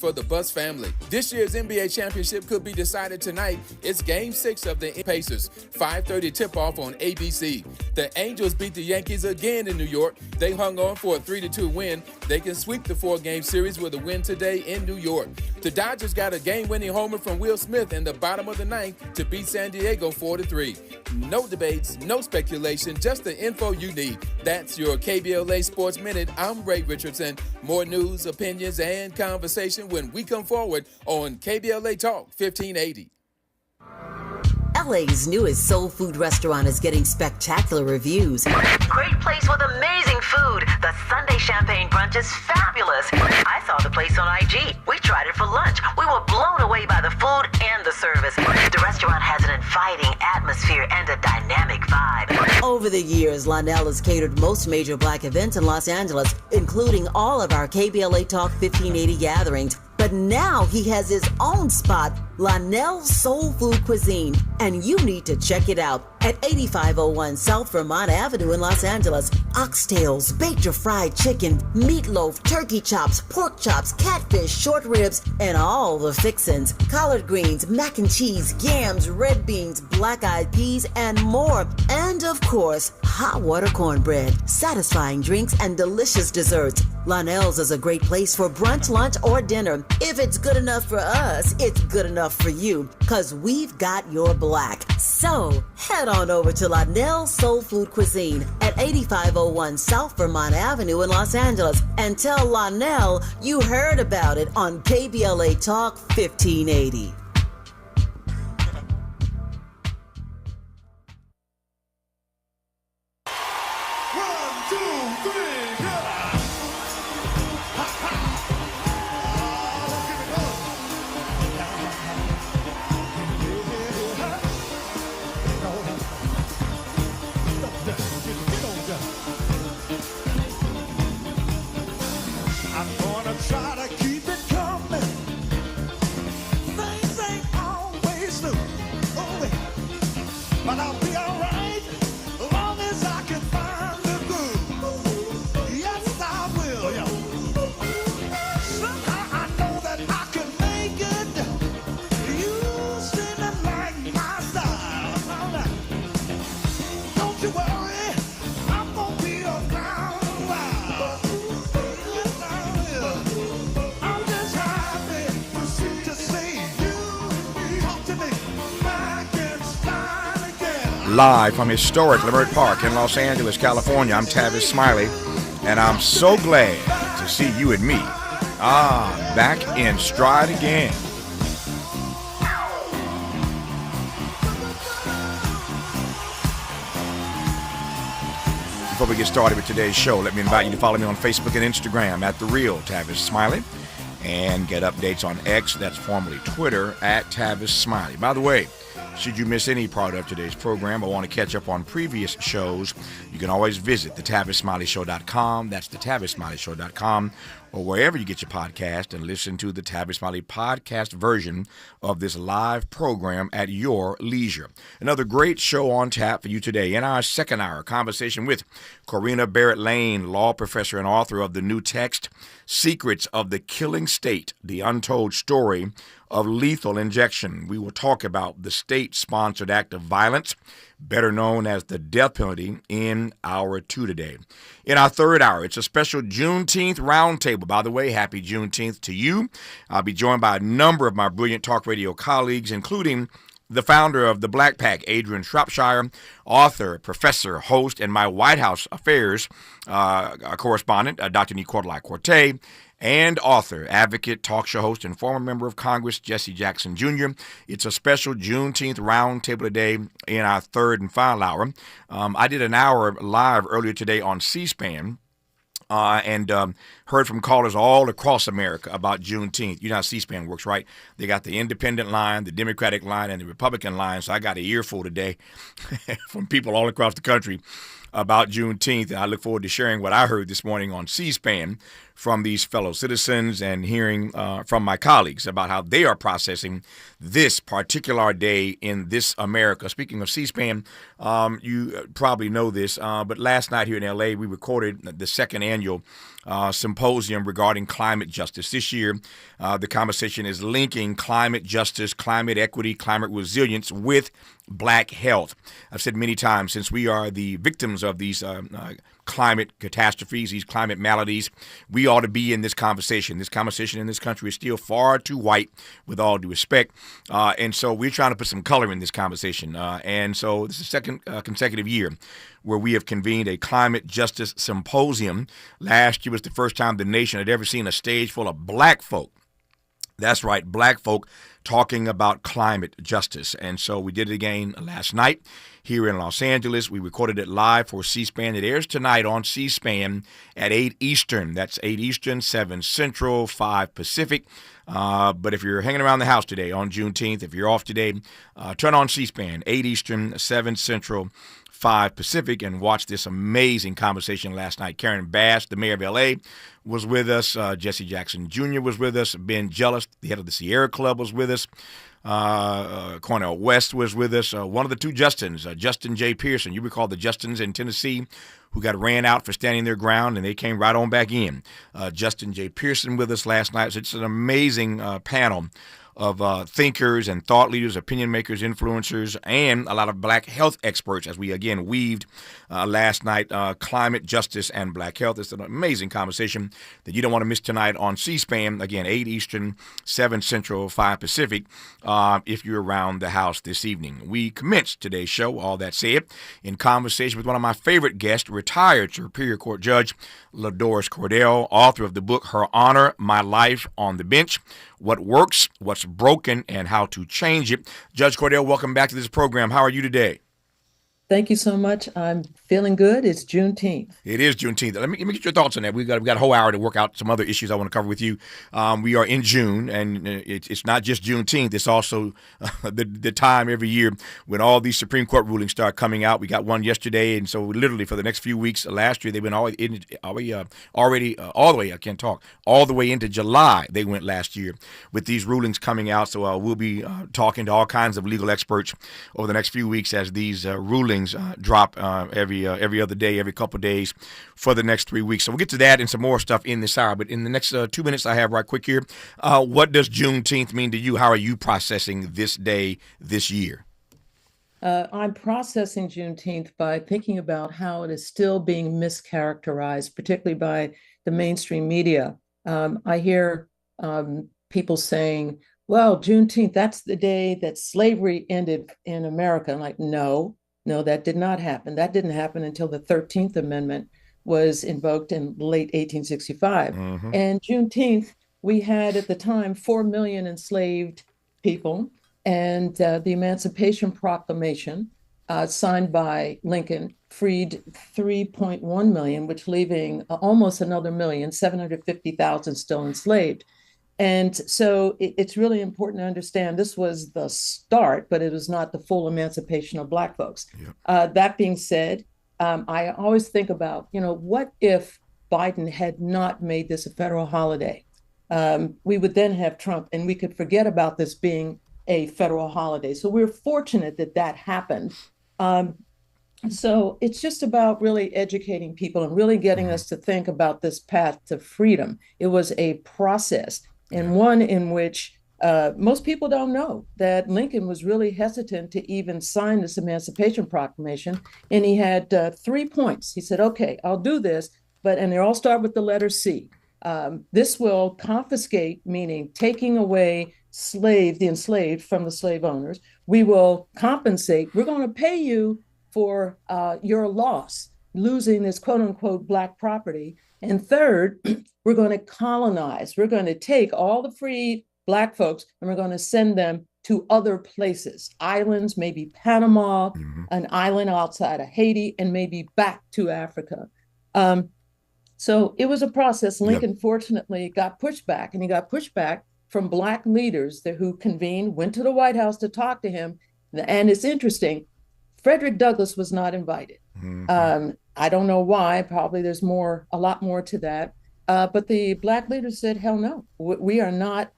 for the Bus family. This year's NBA championship could be decided tonight. It's Game 6 of the Pacers, 5:30 tip-off on ABC. The Angels beat the Yankees again in New York. They hung on for a 3-2 win. They can sweep the 4-game series with a win today in New York. The Dodgers got a game-winning homer from Will Smith in the bottom of the ninth to beat San Diego 4-3. No debates, no speculation, just the info you need. That's your KBLA Sports Minute. I'm Ray Richardson. More news, opinions, and conversation when we come forward on KBLA Talk 1580. LA's newest soul food restaurant is getting spectacular reviews. Great place with amazing food. The Sunday champagne brunch is fabulous. I saw the place on IG. We tried it for lunch. We were blown away by the food and the service. The restaurant has an inviting atmosphere and a dynamic vibe. Over the years, Lionel has catered most major Black events in Los Angeles, including all of our KBLA Talk 1580 gatherings. But now he has his own spot, Lionel's Soul Food Cuisine, and you need to check it out at 8501 South Vermont Avenue in Los Angeles. Oxtails, baked or fried chicken, meatloaf, turkey chops, pork chops, catfish, short ribs, and all the fixins. Collard greens, mac and cheese, yams, red beans, black-eyed peas, and more. And of course, hot water cornbread, satisfying drinks, and delicious desserts. Lionel's is a great place for brunch, lunch, or dinner. If it's good enough for us, it's good enough for you, because we've got your black. So, head on over to Lionel's Soul Food Cuisine at 8501 South Vermont Avenue in Los Angeles and tell Lionel you heard about it on KBLA Talk 1580. Live from historic Leimert Park in Los Angeles, California, I'm Tavis Smiley, and I'm so glad to see you and me. Back in stride again. Before we get started with today's show, let me invite you to follow me on Facebook and Instagram at The Real Tavis Smiley, and get updates on X, that's formerly Twitter, at Tavis Smiley. By the way, should you miss any part of today's program or want to catch up on previous shows, you can always visit thetavismiley.com. That's thetavismiley.com, or wherever you get your podcast, and listen to the Tavis Smiley podcast version of this live program at your leisure. Another great show on tap for you today. In our second hour, conversation with Corina Barrett Lane, law professor and author of the new text, Secrets of the Killing State, The Untold Story of Lethal Injection. We will talk about the state-sponsored act of violence, better known as the death penalty, in hour 2 today. In our third hour, it's a special Juneteenth roundtable. By the way, happy Juneteenth to you. I'll be joined by a number of my brilliant talk radio colleagues, including the founder of the Black Pack, Adrian Shropshire, author, professor, host, and my White House Affairs correspondent, Dr. Nicolai Corte, and author, advocate, talk show host, and former member of Congress, Jesse Jackson Jr. It's a special Juneteenth roundtable today in our third and final hour. I did an hour live earlier today on C-SPAN, and heard from callers all across America about Juneteenth. You know how C-SPAN works, right? They got the independent line, the Democratic line, and the Republican line. So I got an earful today from people all across the country about Juneteenth, and I look forward to sharing what I heard this morning on C-SPAN from these fellow citizens and hearing from my colleagues about how they are processing this particular day in this America. Speaking of C-SPAN, you probably know this, but last night here in L.A., we recorded the second annual symposium regarding climate justice. This year, the conversation is linking climate justice, climate equity, climate resilience with Black health. I've said many times, since we are the victims of these climate catastrophes, these climate maladies, we ought to be in this conversation. This conversation in this country is still far too white, with all due respect. And so we're trying to put some color in this conversation. And so this is the second consecutive year where we have convened a climate justice symposium. Last year was the first time the nation had ever seen a stage full of Black folk. That's right, Black folk talking about climate justice. And so we did it again last night here in Los Angeles. We recorded it live for C-SPAN. It airs tonight on C-SPAN at 8 Eastern. That's 8 Eastern, 7 Central, 5 Pacific. But if you're hanging around the house today on Juneteenth, if you're off today, turn on C-SPAN, 8 Eastern, 7 Central, 5 Pacific, and watch this amazing conversation last night. Karen Bass, the mayor of L.A., was with us. Jesse Jackson Jr. was with us. Ben Jealous, the head of the Sierra Club, was with us. Cornel West was with us. One of the two Justins, Justin J. Pearson. You recall the Justins in Tennessee who got ran out for standing their ground, and they came right on back in. Justin J. Pearson with us last night. So it's an amazing panel of thinkers and thought leaders, opinion makers, influencers, and a lot of Black health experts as we, again, weaved last night climate justice and Black health. It's an amazing conversation that you don't want to miss tonight on C-SPAN, again, 8 Eastern, 7 Central, 5 Pacific, if you're around the house this evening. We commenced today's show, all that said, in conversation with one of my favorite guests, retired Superior Court Judge LaDoris Cordell, author of the book Her Honor, My Life on the Bench, What Works, What's Broken, and How to Change It. Judge Cordell, welcome back to this program. How are you today? Thank you so much. I'm feeling good. It's Juneteenth. It is Juneteenth. Let me get your thoughts on that. We've got a whole hour to work out some other issues I want to cover with you. We are in June, and it's not just Juneteenth. It's also the time every year when all these Supreme Court rulings start coming out. We got one yesterday, and so literally for the next few weeks, last year, they've been all the way into July. They went last year with these rulings coming out. So we'll be talking to all kinds of legal experts over the next few weeks as these rulings drop every other day, every couple of days for the next 3 weeks. So we'll get to that and some more stuff in this hour. But in the next 2 minutes I have right quick here, what does Juneteenth mean to you? How are you processing this day this year? I'm processing Juneteenth by thinking about how it is still being mischaracterized, particularly by the mainstream media. I hear people saying, well, Juneteenth, that's the day that slavery ended in America. I'm like, no, that did not happen. That didn't happen until the 13th Amendment was invoked in late 1865. Mm-hmm. And Juneteenth, we had at the time 4 million enslaved people, and the Emancipation Proclamation signed by Lincoln freed 3.1 million, which leaving almost another million, 750,000 still enslaved. And so it's really important to understand this was the start, but it was not the full emancipation of Black folks. Yep. That being said, I always think about, what if Biden had not made this a federal holiday? We would then have Trump, and we could forget about this being a federal holiday. So we're fortunate that happened. So it's just about really educating people and really getting us to think about this path to freedom. It was a process, and one in which most people don't know that Lincoln was really hesitant to even sign this Emancipation Proclamation. And he had 3 points. He said, okay, I'll do this, and they all start with the letter C. This will confiscate, meaning taking away the enslaved from the slave owners. We will compensate. We're going to pay you for your loss, losing this quote unquote Black property. And third, we're going to colonize. We're going to take all the freed Black folks and we're going to send them to other places, islands, maybe Panama, an island outside of Haiti, and maybe back to Africa. So it was a process. Lincoln, fortunately, got pushed back, and he got pushed back from Black leaders who convened, went to the White House to talk to him. And it's interesting, Frederick Douglass was not invited. I don't know why. Probably there's a lot more to that. But the Black leaders said, hell no, we are not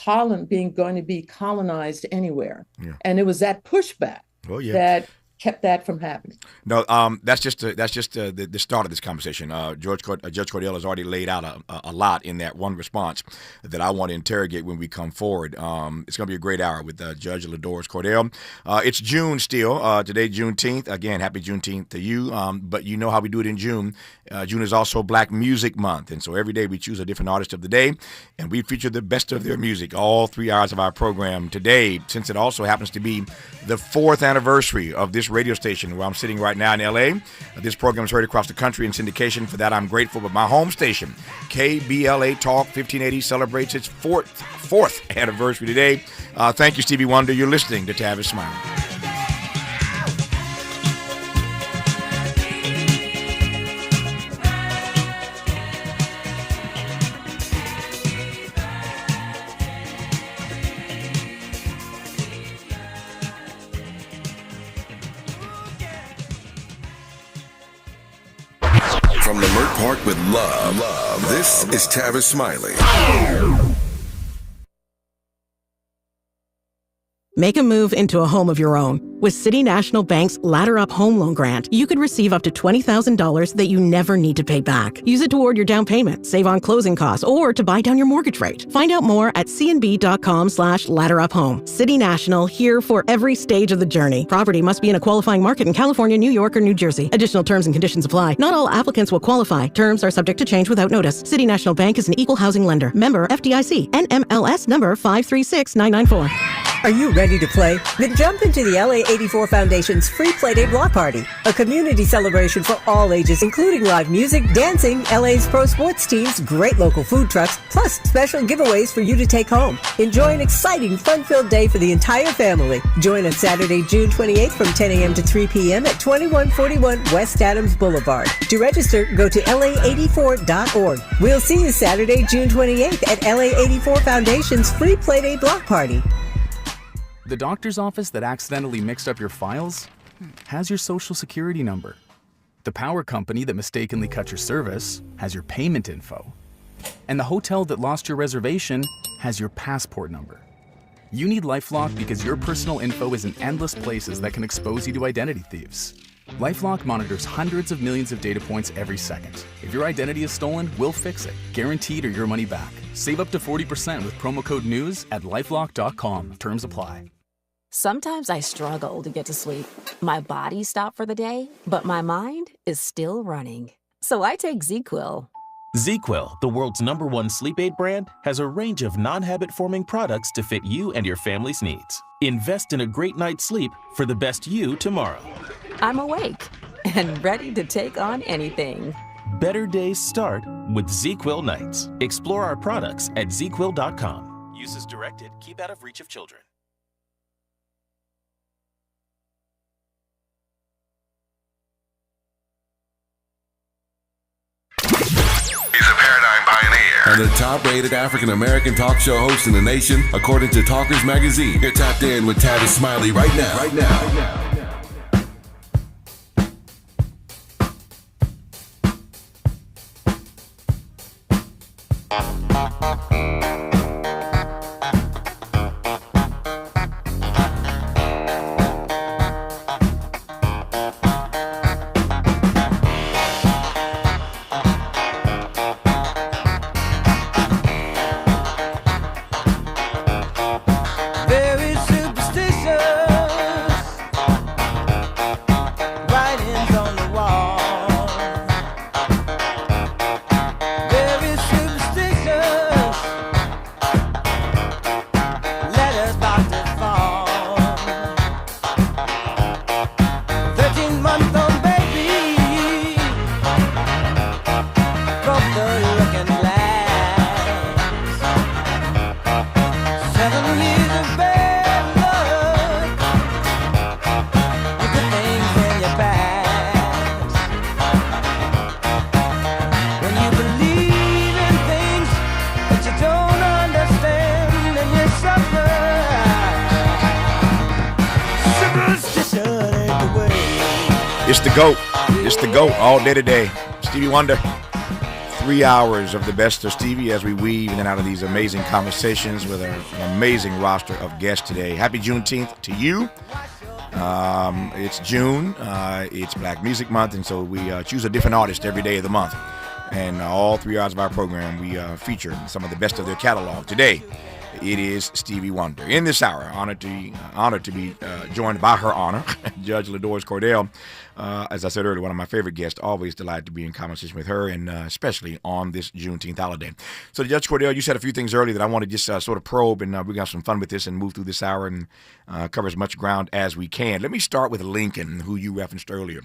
going to be colonized anywhere. Yeah. And it was that pushback that kept that from happening. No, that's just the start of this conversation. Judge Cordell has already laid out a lot in that one response that I want to interrogate when we come forward. It's going to be a great hour with Judge LaDoris Cordell. It's June still. Today, Juneteenth. Again, happy Juneteenth to you. But you know how we do it in June. June is also Black Music Month, and so every day we choose a different artist of the day, and we feature the best of their music all 3 hours of our program today, since it also happens to be the 4th anniversary of this radio station where I'm sitting right now in L.A. This program is heard across the country in syndication. For that, I'm grateful. But my home station, KBLA Talk 1580, celebrates its fourth anniversary today. Thank you, Stevie Wonder. You're listening to Tavis Smiley. From Lamert Park with love, this is Tavis Smiley. Make a move into a home of your own. With City National Bank's Ladder Up Home Loan Grant, you could receive up to $20,000 that you never need to pay back. Use it toward your down payment, save on closing costs, or to buy down your mortgage rate. Find out more at cnb.com/ladderuphome. City National, here for every stage of the journey. Property must be in a qualifying market in California, New York, or New Jersey. Additional terms and conditions apply. Not all applicants will qualify. Terms are subject to change without notice. City National Bank is an equal housing lender. Member FDIC. NMLS number 536994. Are you ready to play? Then jump into the LA84 Foundation's Free Playday Block Party, a community celebration for all ages, including live music, dancing, LA's pro sports teams, great local food trucks, plus special giveaways for you to take home. Enjoy an exciting, fun-filled day for the entire family. Join us Saturday, June 28th from 10 a.m. to 3 p.m. at 2141 West Adams Boulevard. To register, go to la84.org. We'll see you Saturday, June 28th at LA84 Foundation's Free Playday Block Party. The doctor's office that accidentally mixed up your files has your social security number. The power company that mistakenly cut your service has your payment info. And the hotel that lost your reservation has your passport number. You need LifeLock because your personal info is in endless places that can expose you to identity thieves. LifeLock monitors hundreds of millions of data points every second. If your identity is stolen, we'll fix it, guaranteed or your money back. Save up to 40% with promo code NEWS at LifeLock.com. Terms apply. Sometimes I struggle to get to sleep. My body stopped for the day, but my mind is still running. So I take ZzzQuil. ZzzQuil, the world's #1 sleep aid brand, has a range of non-habit-forming products to fit you and your family's needs. Invest in a great night's sleep for the best you tomorrow. I'm awake and ready to take on anything. Better days start with ZzzQuil nights. Explore our products at ZzzQuil.com. Use as directed. Keep out of reach of children. He's a paradigm pioneer and the top-rated African-American talk show host in the nation, according to Talkers Magazine. You're tapped in with Tavis Smiley right now. It's the GOAT all day today. Stevie Wonder, 3 hours of the best of Stevie as we weave in and out of these amazing conversations with an amazing roster of guests today. Happy Juneteenth to you. It's June. It's Black Music Month, and so we choose a different artist every day of the month. And all 3 hours of our program, we feature some of the best of their catalog. Today, it is Stevie Wonder. In this hour, honored to be joined by Her Honor, Judge LaDoris Cordell. As I said earlier, one of my favorite guests. Always delighted to be in conversation with her, and especially on this Juneteenth holiday. So, Judge Cordell, you said a few things earlier that I want to just sort of probe, and we're going to have some fun with this and move through this hour and cover as much ground as we can. Let me start with Lincoln, who you referenced earlier.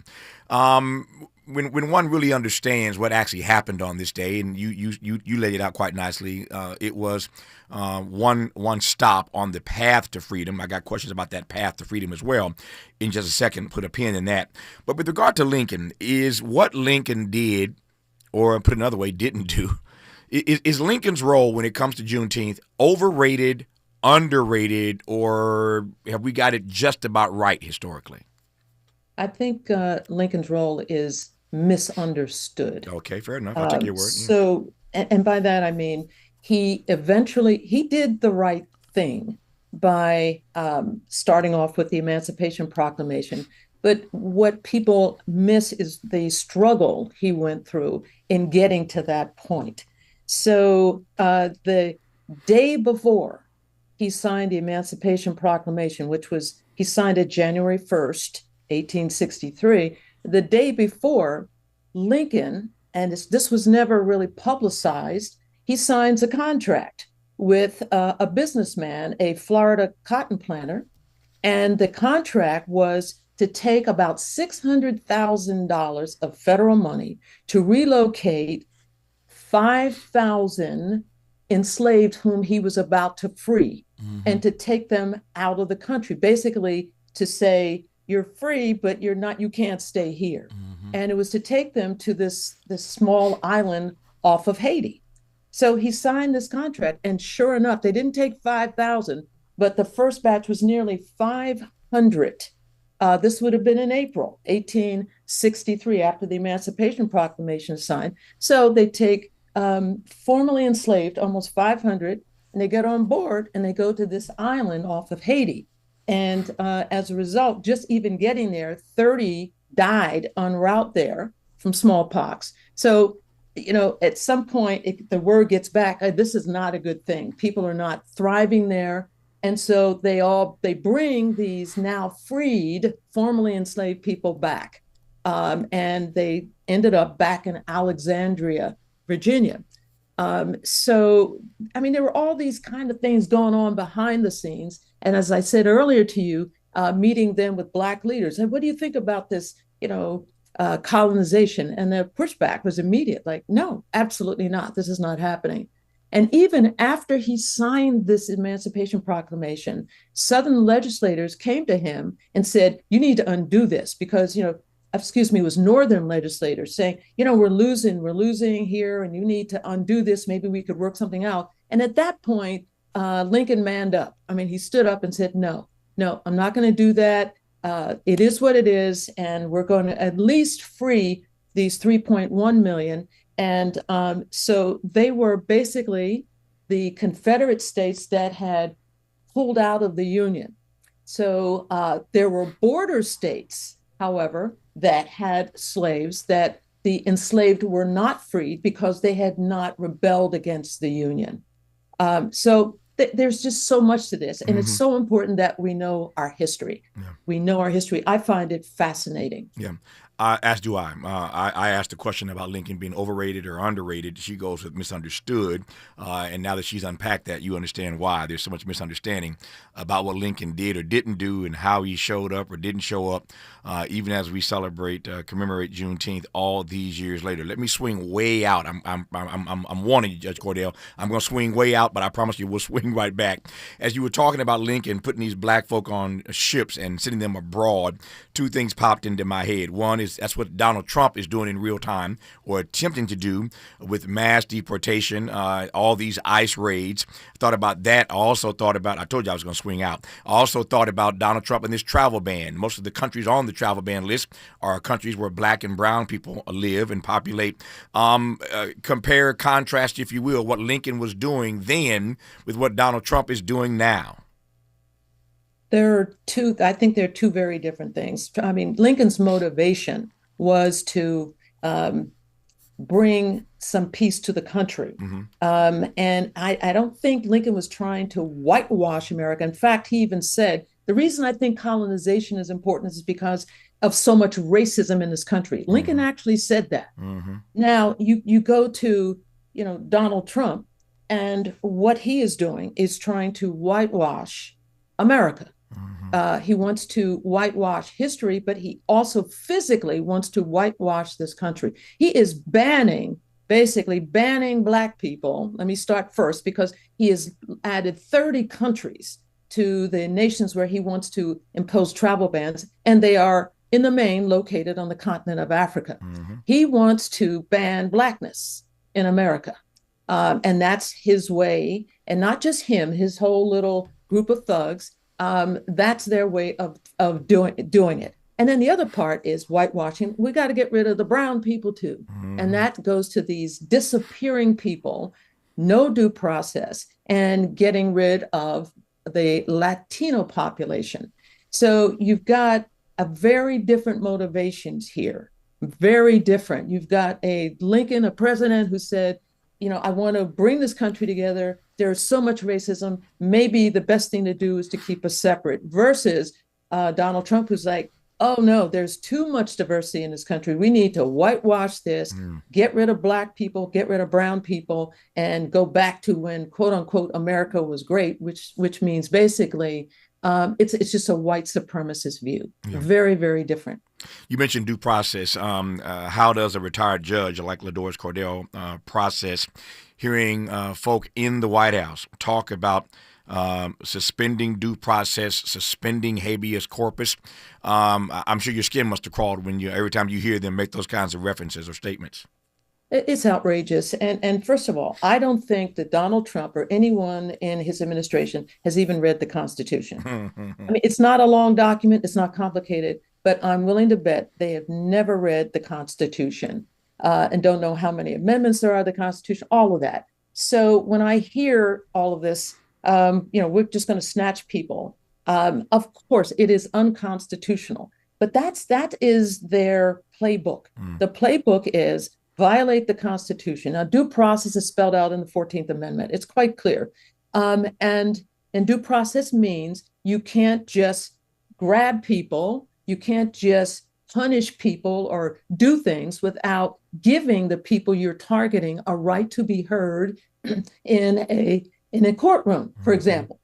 When one really understands what actually happened on this day, and you laid it out quite nicely, it was one stop on the path to freedom. I got questions about that path to freedom as well in just a second, put a pin in that. But with regard to Lincoln, is what Lincoln did, or put another way, didn't do, is Lincoln's role when it comes to Juneteenth overrated, underrated, or have we got it just about right historically? I think Lincoln's role is misunderstood. Okay, fair enough. I'll take your word. So, and by that I mean he did the right thing by starting off with the Emancipation Proclamation. But what people miss is the struggle he went through in getting to that point. So the day before he signed the Emancipation Proclamation, he signed it January 1st, 1863, the day before, Lincoln, and this was never really publicized, he signs a contract with a businessman, a Florida cotton planter, and the contract was to take about $600,000 of federal money to relocate 5,000 enslaved whom he was about to free, and to take them out of the country, basically to say, you're free, but you can't stay here. And it was to take them to this small island off of Haiti. So he signed this contract, and sure enough, they didn't take 5,000, but the first batch was nearly 500. This would have been in April 1863, after the Emancipation Proclamation is signed. So they take formerly enslaved, almost 500, and they get on board and they go to this island off of Haiti. And as a result, just even getting there, 30 died en route there from smallpox. So, at some point, the word gets back, this is not a good thing. People are not thriving there. And so they bring these now freed, formerly enslaved people back. And they ended up back in Alexandria, Virginia. So, there were all these kind of things going on behind the scenes. And as I said earlier to you, meeting them with Black leaders, and what do you think about this, colonization? And the pushback was immediate, like, no, absolutely not. This is not happening. And even after he signed this Emancipation Proclamation, Southern legislators came to him and said, you need to undo this because, it was Northern legislators saying, we're losing here and you need to undo this. Maybe we could work something out. And at that point, Lincoln manned up. He stood up and said, no, I'm not going to do that. It is what it is. And we're going to at least free these 3.1 million. And so they were basically the Confederate states that had pulled out of the Union. So there were border states, however, that had slaves that the enslaved were not freed because they had not rebelled against the Union. So there's just so much to this. And it's so important that we know our history. Yeah. We know our history. I find it fascinating. Yeah. As do I. I asked a question about Lincoln being overrated or underrated. She goes with misunderstood. And now that she's unpacked that, you understand why. There's so much misunderstanding about what Lincoln did or didn't do and how he showed up or didn't show up, even as we commemorate Juneteenth all these years later. Let me swing way out. I'm warning you, Judge Cordell. I'm going to swing way out, but I promise you we'll swing right back. As you were talking about Lincoln putting these black folk on ships and sending them abroad, two things popped into my head. One is that's what Donald Trump is doing in real time, or attempting to do, with mass deportation, all these ICE raids. Thought about that. I also thought about, I told you I was going to swing out. I also thought about Donald Trump and this travel ban. Most of the countries on the travel ban list are countries where black and brown people live and populate. Compare, contrast, if you will, what Lincoln was doing then with what Donald Trump is doing now. I think there are two very different things. I mean, Lincoln's motivation was to bring some peace to the country. And I don't think Lincoln was trying to whitewash America. In fact, he even said, the reason I think colonization is important is because of so much racism in this country. Lincoln actually said that. Now, you go to, Donald Trump, and what he is doing is trying to whitewash America. He wants to whitewash history, but he also physically wants to whitewash this country. He is basically banning Black people. Let me start first, because he has added 30 countries to the nations where he wants to impose travel bans, and they are in the main located on the continent of Africa. He wants to ban Blackness in America. And that's his way, and not just him, his whole little group of thugs. That's their way of doing it. And then the other part is whitewashing. We got to get rid of the brown people too. And that goes to these disappearing people, no due process, and getting rid of the Latino population. So you've got a very different motivations here, very different. You've got a Lincoln, a president who said, I want to bring this country together. There's so much racism. Maybe the best thing to do is to keep us separate, versus Donald Trump, who's like, oh no, there's too much diversity in this country. We need to whitewash this, get rid of Black people, get rid of brown people, and go back to when, quote unquote, America was great, which means basically it's just a white supremacist view. Very, very different. You mentioned due process. How does a retired judge like LaDoris Cordell process hearing folk in the White House talk about suspending due process, suspending habeas corpus? I'm sure your skin must have crawled when every time you hear them make those kinds of references or statements. It's outrageous. And first of all, I don't think that Donald Trump or anyone in his administration has even read the Constitution. I mean, it's not a long document. It's not complicated, but I'm willing to bet they have never read the Constitution and don't know how many amendments there are to the Constitution, all of that. So when I hear all of this, we're just going to snatch people. Of course, it is unconstitutional, but that is their playbook. The playbook is violate the Constitution. Now, due process is spelled out in the 14th Amendment. It's quite clear. And due process means you can't just grab people, you can't just punish people or do things without giving the people you're targeting a right to be heard in a courtroom, for example,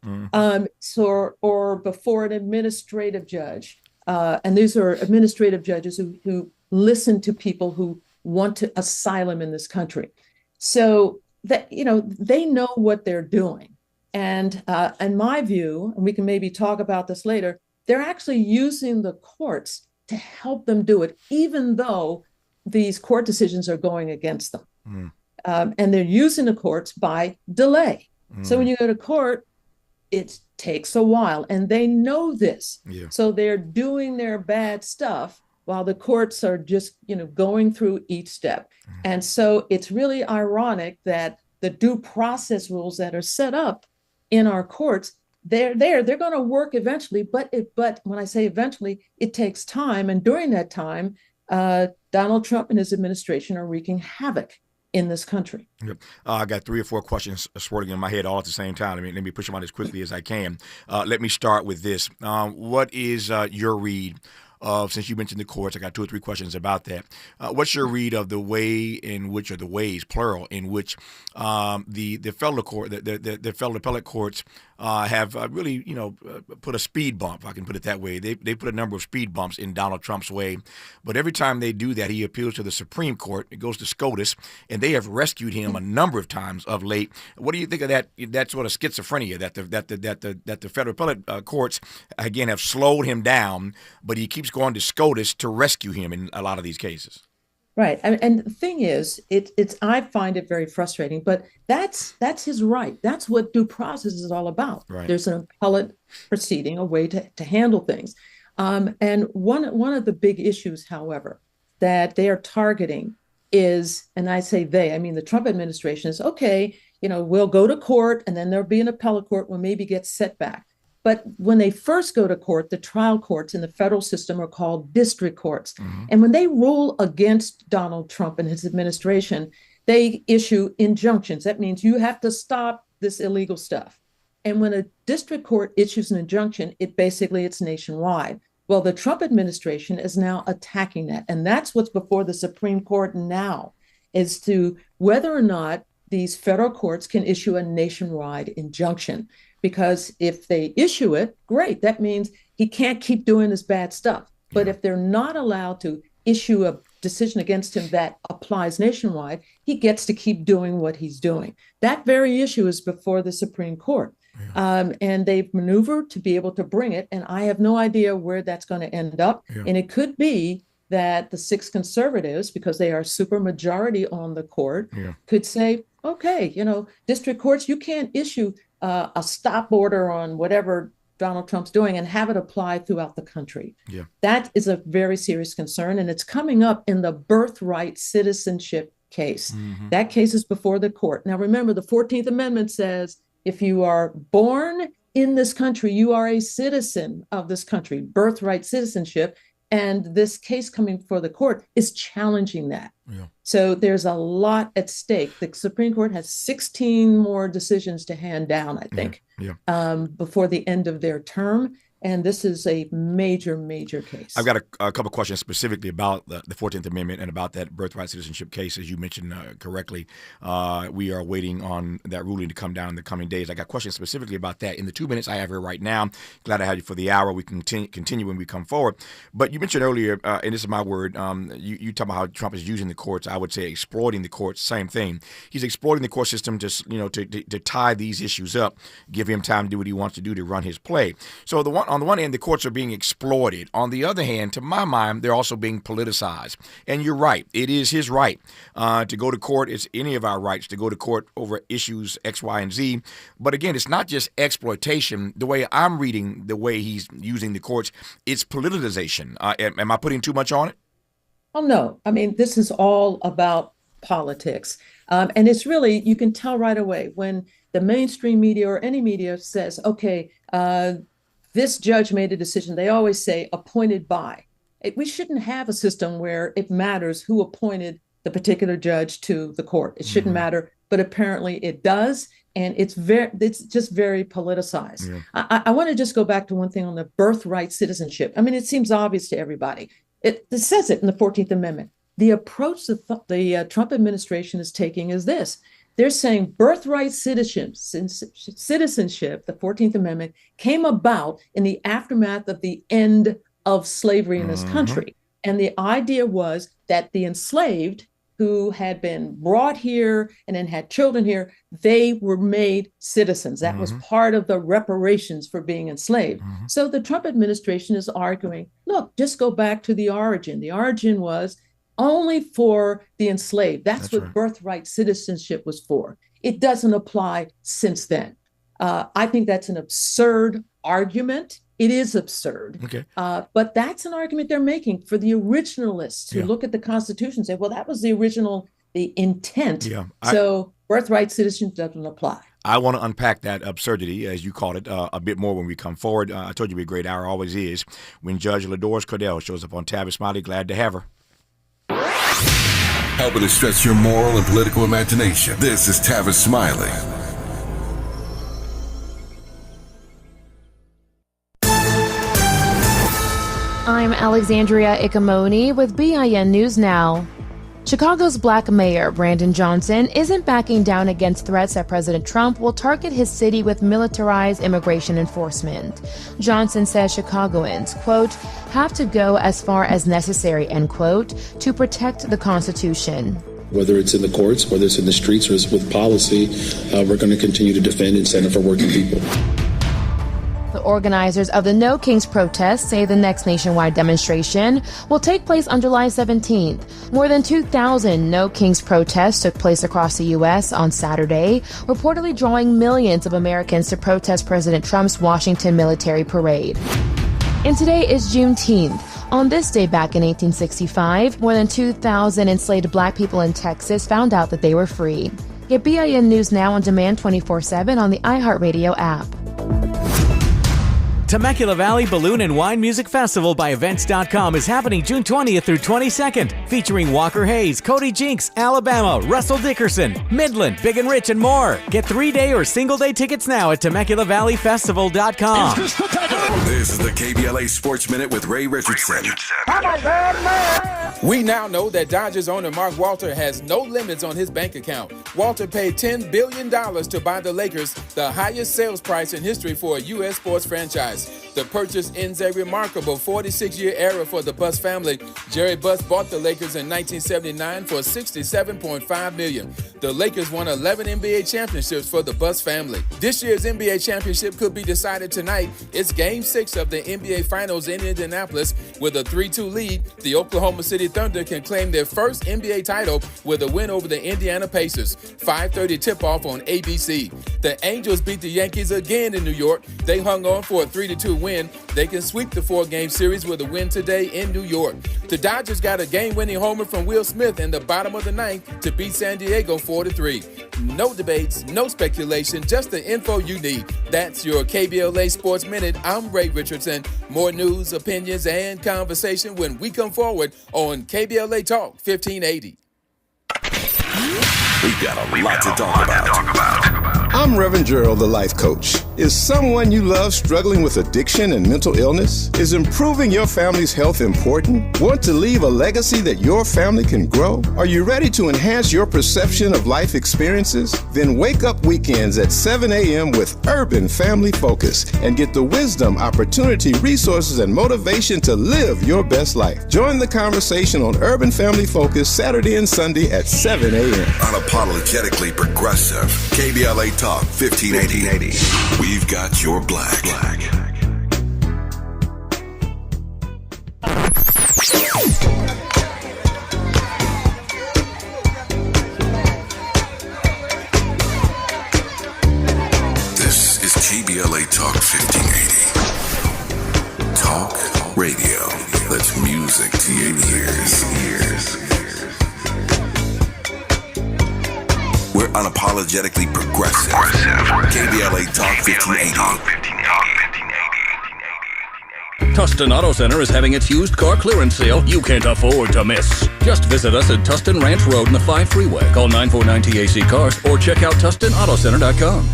or before an administrative judge. And these are administrative judges who listen to people who want to asylum in this country. So that, they know what they're doing. And in my view, and we can maybe talk about this later, they're actually using the courts to help them do it, even though these court decisions are going against them. And they're using the courts by delay. So when you go to court, it takes a while, and they know this. So they're doing their bad stuff while the courts are just, going through each step. And so it's really ironic that the due process rules that are set up in our courts, they're going to work eventually, but when I say eventually, it takes time. And during that time, Donald Trump and his administration are wreaking havoc in this country. I got 3 or 4 questions swirling in my head all at the same time. Let me push them out as quickly as I can. Let me start with this. What is your read of, since you mentioned the courts, I got 2 or 3 questions about that. What's your read of the way in which, or the ways, plural, in which the federal court, the federal appellate courts have really, put a speed bump, if I can put it that way. They put a number of speed bumps in Donald Trump's way. But every time they do that, he appeals to the Supreme Court. It goes to SCOTUS, and they have rescued him a number of times of late. What do you think of that sort of schizophrenia that the federal appellate courts, again, have slowed him down, but he keeps going to SCOTUS to rescue him in a lot of these cases? Right. And the thing is, I find it very frustrating, but that's his right. That's what due process is all about. Right. There's an appellate proceeding, a way to handle things. And one of the big issues, however, that they are targeting is, and I say they, I mean, the Trump administration is, okay, we'll go to court and then there'll be an appellate court, we'll maybe get set back. But when they first go to court, the trial courts in the federal system are called district courts. Mm-hmm. And when they rule against Donald Trump and his administration, they issue injunctions. That means you have to stop this illegal stuff. And when a district court issues an injunction, it's nationwide. Well, the Trump administration is now attacking that. And that's what's before the Supreme Court now, is to whether or not these federal courts can issue a nationwide injunction. Because if they issue it, great. That means he can't keep doing this bad stuff. But if they're not allowed to issue a decision against him that applies nationwide, he gets to keep doing what he's doing. That very issue is before the Supreme Court. And they've maneuvered to be able to bring it. And I have no idea where that's going to end up. And it could be that the 6 conservatives, because they are super majority on the court, could say, okay, district courts, you can't issue a stop order on whatever Donald Trump's doing and have it apply throughout the country. That is a very serious concern, and it's coming up in the birthright citizenship case. Mm-hmm. That case is before the court. Now, remember, the 14th Amendment says if you are born in this country, you are a citizen of this country, birthright citizenship. And this case coming before the court is challenging that. So there's a lot at stake. The Supreme Court has 16 more decisions to hand down, I think, before the end of their term. And this is a major, major case. I've got a couple questions specifically about the 14th Amendment and about that birthright citizenship case. As you mentioned correctly, we are waiting on that ruling to come down in the coming days. I got questions specifically about that. In the 2 minutes I have here right now, glad I had you for the hour. We can continue when we come forward. But you mentioned earlier, and this is my word, you talk about how Trump is using the courts. I would say exploiting the courts, same thing. He's exploiting the court system just, to tie these issues up, give him time to do what he wants to do to run his play. So on the one hand, the courts are being exploited. On the other hand, to my mind, they're also being politicized. And you're right. It is his right to go to court. It's any of our rights to go to court over issues X, Y, and Z. But again, it's not just exploitation. The way I'm reading the way he's using the courts, it's politicization. Am I putting too much on it? Oh, no. I mean, this is all about politics. And it's really, you can tell right away when the mainstream media or any media says, okay, this judge made a decision. They always say appointed by. We shouldn't have a system where it matters who appointed the particular judge to the court. It shouldn't matter, but apparently it does. And it's just very politicized. I want to just go back to one thing on the birthright citizenship. I mean, it seems obvious to everybody. It says it in the 14th Amendment. The approach that the Trump administration is taking is this. They're saying birthright citizenship, the 14th Amendment, came about in the aftermath of the end of slavery in this country. And the idea was that the enslaved who had been brought here and then had children here, they were made citizens. That was part of the reparations for being enslaved. So the Trump administration is arguing, look, just go back to the origin. The origin was only for the enslaved. That's what birthright citizenship was for. It doesn't apply since then. I think that's an absurd argument. It is absurd. Okay. But that's an argument they're making for the originalists who look at the Constitution and say, well, that was the intent. So birthright citizenship doesn't apply. I want to unpack that absurdity, as you call it, a bit more when we come forward. I told you it'd be a great hour, always is, when Judge LaDoris Cordell shows up on Tavis. Smiley, glad to have her. Helping to stretch your moral and political imagination. This is Tavis Smiley. I'm Alexandria Ikamoni with BIN News Now. Chicago's black mayor, Brandon Johnson, isn't backing down against threats that President Trump will target his city with militarized immigration enforcement. Johnson says Chicagoans, quote, have to go as far as necessary, end quote, to protect the Constitution. Whether it's in the courts, whether it's in the streets, or it's with policy, we're going to continue to defend and stand up for working people. The organizers of the No Kings protest say the next nationwide demonstration will take place on July 17th. More than 2,000 No Kings protests took place across the U.S. on Saturday, reportedly drawing millions of Americans to protest President Trump's Washington military parade. And today is Juneteenth. On this day back in 1865, more than 2,000 enslaved black people in Texas found out that they were free. Get BIN News Now on demand 24/7 on the iHeartRadio app. Temecula Valley Balloon and Wine Music Festival by Events.com is happening June 20th through 22nd, featuring Walker Hayes, Cody Jinks, Alabama, Russell Dickerson, Midland, Big and Rich, and more. Get 3-day or single-day tickets now at TemeculaValleyFestival.com. This is the KBLA Sports Minute with Ray Richardson. We now know that Dodgers owner Mark Walter has no limits on his bank account. Walter paid $10 billion to buy the Lakers, the highest sales price in history for a U.S. sports franchise. The purchase ends a remarkable 46-year era for the Buss family. Jerry Buss bought the Lakers in 1979 for $67.5 million. The Lakers won 11 NBA championships for the Buss family. This year's NBA championship could be decided tonight. It's Game 6 of the NBA Finals in Indianapolis. With a 3-2 lead, the Oklahoma City Thunder can claim their first NBA title with a win over the Indiana Pacers. 5:30 tip-off on ABC. The Angels beat the Yankees again in New York. They hung on for a 3-2 win. They can sweep the 4-game series with a win today in New York. The Dodgers got a game-winning homer from Will Smith in the bottom of the ninth to beat San Diego 4-3. No debates, no speculation, just the info you need. That's your KBLA Sports Minute. I'm Ray Richardson. More news, opinions, and conversation when we come forward on KBLA Talk 1580. We've got a lot to talk about. I'm Reverend Gerald, the life coach. Is someone you love struggling with addiction and mental illness? Is improving your family's health important? Want to leave a legacy that your family can grow? Are you ready to enhance your perception of life experiences? Then wake up weekends at 7 a.m. with Urban Family Focus and get the wisdom, opportunity, resources, and motivation to live your best life. Join the conversation on Urban Family Focus Saturday and Sunday at 7 a.m. Unapologetically progressive. KBLA Talk 1580. We've got your black. This is KBLA Talk 1580. Talk radio. That's music to your ears. We're unapologetically progressive. KBLA Talk 1580. Tustin Auto Center is having its used car clearance sale you can't afford to miss. Just visit us at Tustin Ranch Road in the 5 Freeway. Call 949-TAC-CARS or check out TustinAutoCenter.com.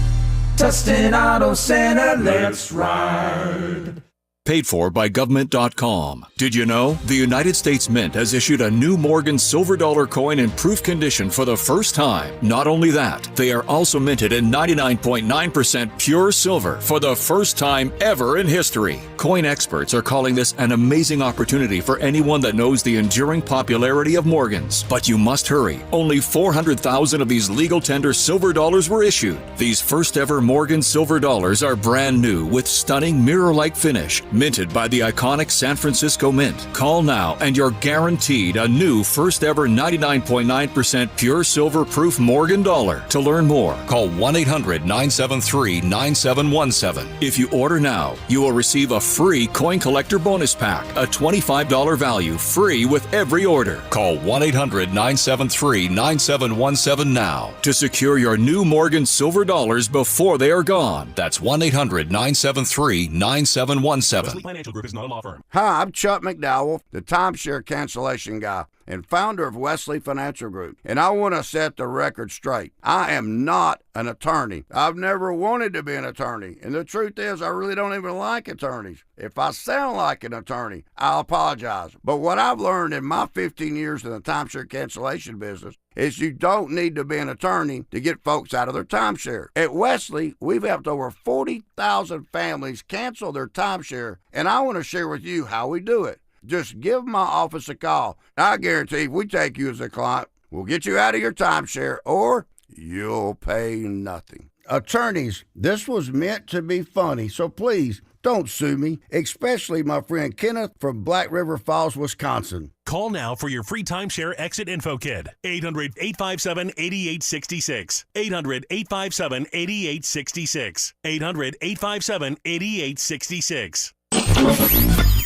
Tustin Auto Center, let's ride. Paid for by government.com. Did you know? The United States Mint has issued a new Morgan silver dollar coin in proof condition for the first time. Not only that, they are also minted in 99.9% pure silver for the first time ever in history. Coin experts are calling this an amazing opportunity for anyone that knows the enduring popularity of Morgans. But you must hurry. Only 400,000 of these legal tender silver dollars were issued. These first ever Morgan silver dollars are brand new with stunning mirror-like finish. Minted by the iconic San Francisco Mint. Call now and you're guaranteed a new first ever 99.9% pure silver proof Morgan dollar. To learn more, call 1-800-973-9717. If you order now, you will receive a free coin collector bonus pack, a $25 value, free with every order. Call 1-800-973-9717 now to secure your new Morgan silver dollars before they are gone. That's 1-800-973-9717. Financial Group is not a law firm. Hi, I'm Chuck McDowell, the timeshare cancellation guy. and founder of Wesley Financial Group. And I want to set the record straight. I am not an attorney. I've never wanted to be an attorney. And the truth is, I really don't even like attorneys. If I sound like an attorney, I'll apologize. But what I've learned in my 15 years in the timeshare cancellation business is you don't need to be an attorney to get folks out of their timeshare. At Wesley, we've helped over 40,000 families cancel their timeshare, and I want to share with you how we do it. Just give my office a call. I guarantee if we take you as a client, we'll get you out of your timeshare, or you'll pay nothing. Attorneys, this was meant to be funny, so please don't sue me, especially my friend Kenneth from Black River Falls, Wisconsin. Call now for your free timeshare exit info kit. 800-857-8866. 800-857-8866. 800-857-8866.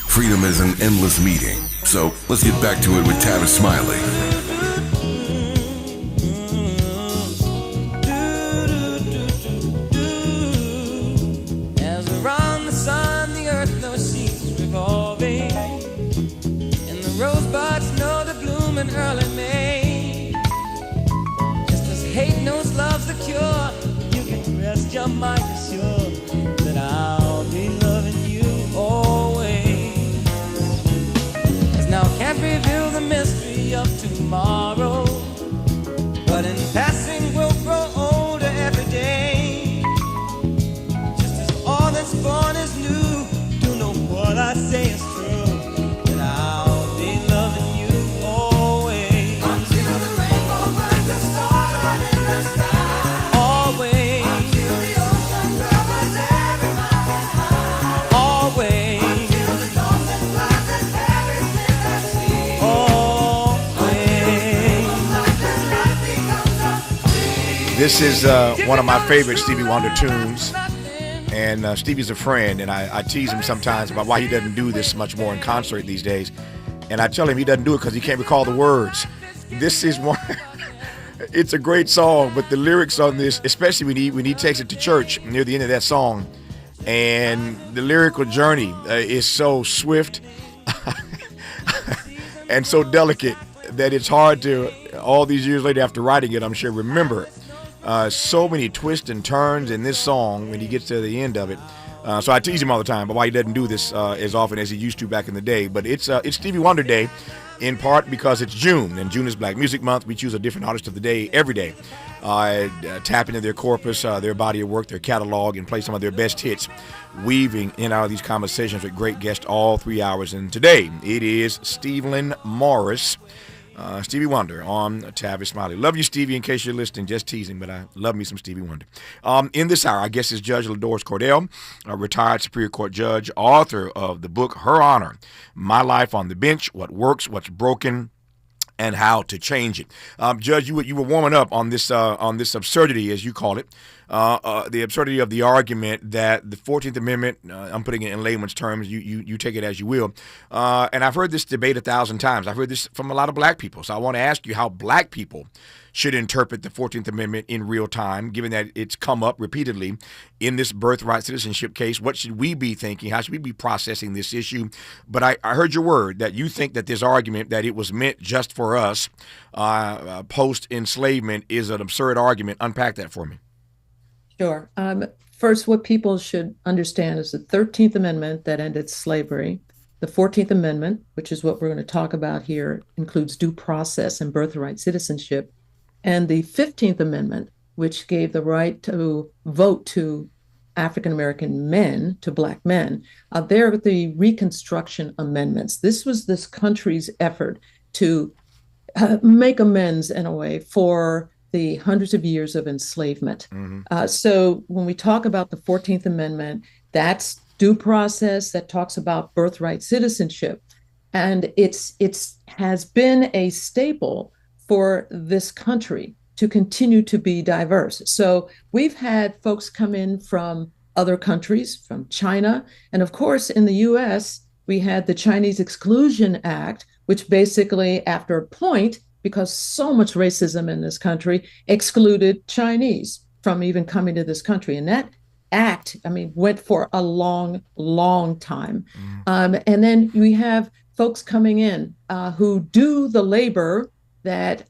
Freedom is an endless meeting, so let's get back to it with Tavis Smiley. As around the sun, the earth knows she's revolving, and the rosebuds know the bloom in early May. Just as hate knows love's the cure, you can rest your mind assured that I'll be loving you always. 'Cause now can't reveal the mystery of tomorrow, but in passing we'll grow older every day. Just as all that's born is new, do know what I say is true, that I'll be loving you always. Until the rainbow burns the stars in the sky. Always. Until the ocean covers every mountain high. Always. Until the dolphin flies and carries in the sea. Always. This is one of my favorite Stevie Wonder tunes. And Stevie's a friend, and I tease him sometimes about why he doesn't do this much more in concert these days. And I tell him he doesn't do it because he can't recall the words. This is one. It's a great song, but the lyrics on this, especially when he takes it to church near the end of that song, and the lyrical journey is so swift and so delicate that it's hard to, all these years later after writing it, I'm sure, remember. So many twists and turns in this song when he gets to the end of it. So I tease him all the time about why he doesn't do this as often as he used to back in the day. But it's Stevie Wonder Day, in part because it's June, and June is Black Music Month. We choose a different artist of the day every day. Tap into their corpus, their body of work, their catalog, and play some of their best hits, weaving in out of these conversations with great guests all 3 hours. And today it is Stevlin Morris. Stevie Wonder on Tavis Smiley. Love you, Stevie, in case you're listening. Just teasing, but I love me some Stevie Wonder. In this hour, our guest is Judge LaDoris Cordell, a retired Superior Court judge, author of the book Her Honor, My Life on the Bench, What Works, What's Broken, and How to Change It. Judge, you were warming up on this absurdity, as you call it, the absurdity of the argument that the 14th Amendment, I'm putting it in layman's terms, you take it as you will, and I've heard this debate 1,000 times. I've heard this from a lot of black people, so I want to ask you how black people should interpret the 14th Amendment in real time, given that it's come up repeatedly in this birthright citizenship case. What should we be thinking? How should we be processing this issue? But I heard your word that you think that this argument that it was meant just for us post-enslavement is an absurd argument. Unpack that for me. Sure. First, what people should understand is the 13th Amendment that ended slavery. The 14th Amendment, which is what we're going to talk about here, includes due process and birthright citizenship. And the 15th Amendment, which gave the right to vote to African-American men, to Black men, they're the Reconstruction Amendments. This was this country's effort to make amends, in a way, for the hundreds of years of enslavement. Mm-hmm. So when we talk about the 14th Amendment, that's due process that talks about birthright citizenship. And it has been a staple for this country to continue to be diverse. So we've had folks come in from other countries, from China. And of course, in the US, we had the Chinese Exclusion Act, which basically, after a point, because so much racism in this country, excluded Chinese from even coming to this country. And that act, went for a long, long time. And then we have folks coming in who do the labor that